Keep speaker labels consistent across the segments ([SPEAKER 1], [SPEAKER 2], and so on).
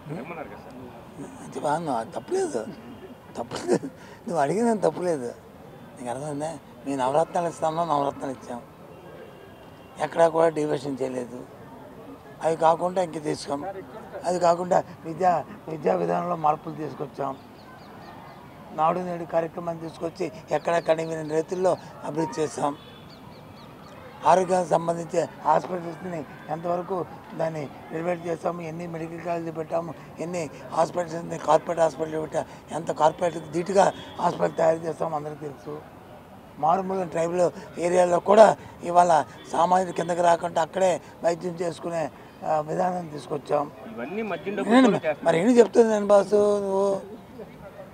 [SPEAKER 1] అది బాగా తప్పులేదు తప్పులేదు నువ్వు అడిగిన తప్పులేదు నీకు అర్థమైందా మేము నవరత్నాలు ఇస్తామో నవరత్నాలు ఇచ్చాం ఎక్కడా కూడా డివిషన్ చేయలేదు అవి కాకుండా ఇంక తీసుకోం అది కాకుండా విద్యా విధానంలో మార్పులు తీసుకొచ్చాం నాడు నేడు కార్యక్రమాన్ని తీసుకొచ్చి ఎక్కడ కనివిన రైతుల్లో అభివృద్ధి చేస్తాం ఆరోగ్యానికి సంబంధించి హాస్పిటల్స్ని ఎంతవరకు దాన్ని రినోవేట్ చేస్తాము ఎన్ని మెడికల్ కాలేజీలు పెట్టాము ఎన్ని హాస్పిటల్స్ని కార్పొరేట్ హాస్పిటల్ పెట్టాము ఎంత కార్పొరేట్కి ధీటుగా హాస్పిటల్ తయారు చేస్తాము అందరికీ తెలుసు మారుమూల ట్రైబల్ ఏరియాలో కూడా ఇవాళ సామాన్యుల కిందకి రాకుండా అక్కడే వైద్యం చేసుకునే విధానం తీసుకొచ్చాం మరి ఏంటి చెప్తుంది నేను బాసు నువ్వు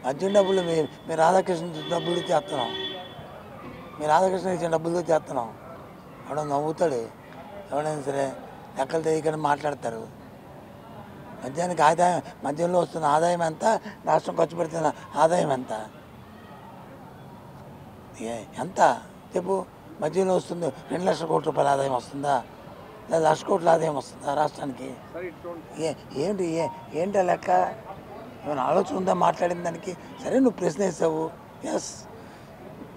[SPEAKER 1] మద్యం డబ్బులు మీ రాధాకృష్ణ డబ్బులు చేస్తున్నాం మీ రాధాకృష్ణ ఇచ్చిన డబ్బులతో చేస్తున్నాం ఎవడో నవ్వుతాడు ఎవడైనా సరే లెక్కలు తెలియకుండా మాట్లాడతారు మద్యానికి ఆదాయం మద్యంలో వస్తున్న ఆదాయం ఎంత రాష్ట్రం ఖర్చు పెడుతున్న ఆదాయం ఎంత ఎంత చెప్పు మద్యంలో వస్తుంది 2 లక్షల కోట్ల రూపాయల ఆదాయం వస్తుందా లేదా 1 లక్ష కోట్ల ఆదాయం వస్తుందా రాష్ట్రానికి ఏంటి ఆ లెక్క ఏమైనా ఆలోచన ఉందా మాట్లాడిన దానికి సరే నువ్వు ప్రశ్న వేసావు ఎస్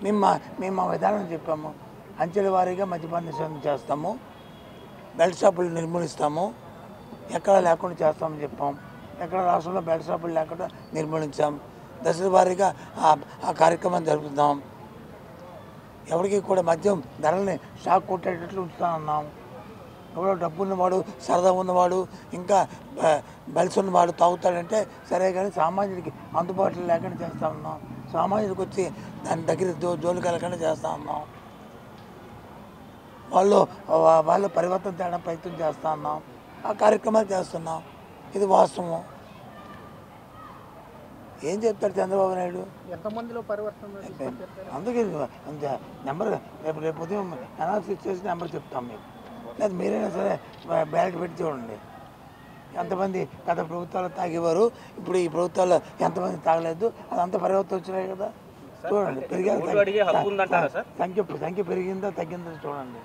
[SPEAKER 1] మేము మా విధానం చెప్పాము అంచెల వారీగా మద్యపాన నిషేధం చేస్తాము బెల్ట్ షాపులు నిర్మూలిస్తాము ఎక్కడ లేకుండా చేస్తామని చెప్పాం ఎక్కడ రాష్ట్రంలో బెల్ట్ షాపులు లేకుండా నిర్మూలించాం దశల వారీగా ఆ కార్యక్రమం జరుపుతాం ఎవరికి కూడా మద్యం ధరల్ని షాక్ కొట్టేటట్లు ఉంచుతానన్నాం ఎవడో డబ్బు ఉన్నవాడు సరదా ఉన్నవాడు ఇంకా బెల్స్ ఉన్నవాడు తాగుతాడంటే సరే కానీ సామాన్యుడికి అందుబాటులో లేకుండా చేస్తా ఉన్నాం సామాన్యుడికి వచ్చి దాని దగ్గర జోలికి వెళ్ళకుండా చేస్తా ఉన్నాం వాళ్ళు పరివర్తన తేడా ప్రయత్నం చేస్తా ఉన్నాం ఆ కార్యక్రమాలు చేస్తున్నాం ఇది వాస్తవం ఏం చెప్తాడు చంద్రబాబు నాయుడు
[SPEAKER 2] ఎంతమందిలో పరివర్తన
[SPEAKER 1] అందుకే నెంబర్ రేపు ఉదయం అనాలిసిస్ చేసి నెంబర్ చెప్తాం మీకు లేదు మీరైనా సరే బ్యాలెట్ పెట్టి చూడండి ఎంతమంది గత ప్రభుత్వాలు తాగేవారు ఇప్పుడు ఈ ప్రభుత్వాల్లో ఎంతమంది తాగలేదు అదంతా పరివర్తన వచ్చినాయి కదా చూడండి పెరిగారు సంఖ్య పెరిగిందా తగ్గిందా చూడండి